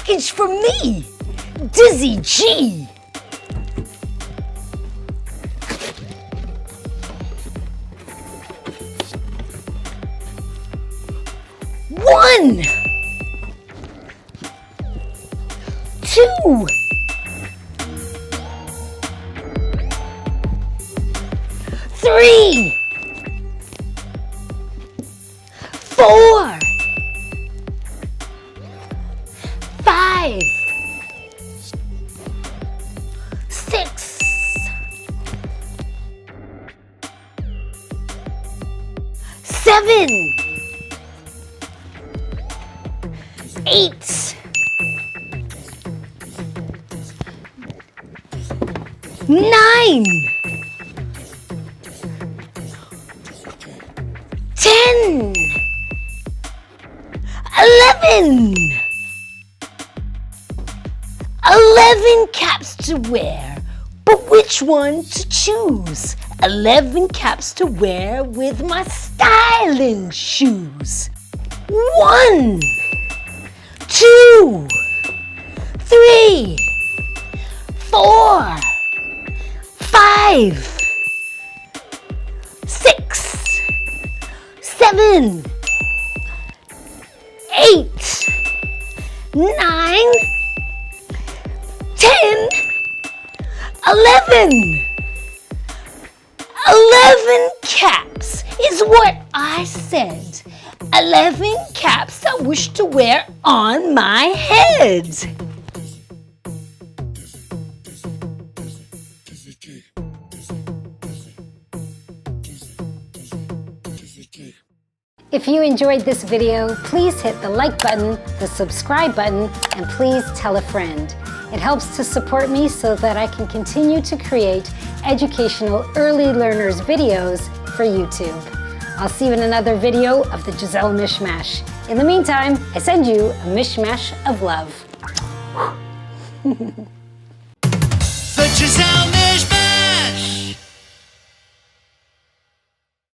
package for me, Dizzy G. One, two, three, four, five, six, seven, 8, 9, 10, 11. 11 caps to wear, but which one to choose? 11 caps to wear with my styling shoes. 1, 2, 3, 4, 5, 6, 7, 8, 9, 10, 11. 11 caps is what I said. 11 caps I wish to wear on my head. If you enjoyed this video, please hit the like button, the subscribe button, and please tell a friend. It helps to support me so that I can continue to create educational early learners videos for YouTube. I'll see you in another video of the Gisele Mishmash. In the meantime, I send you a mishmash of love. The Gisele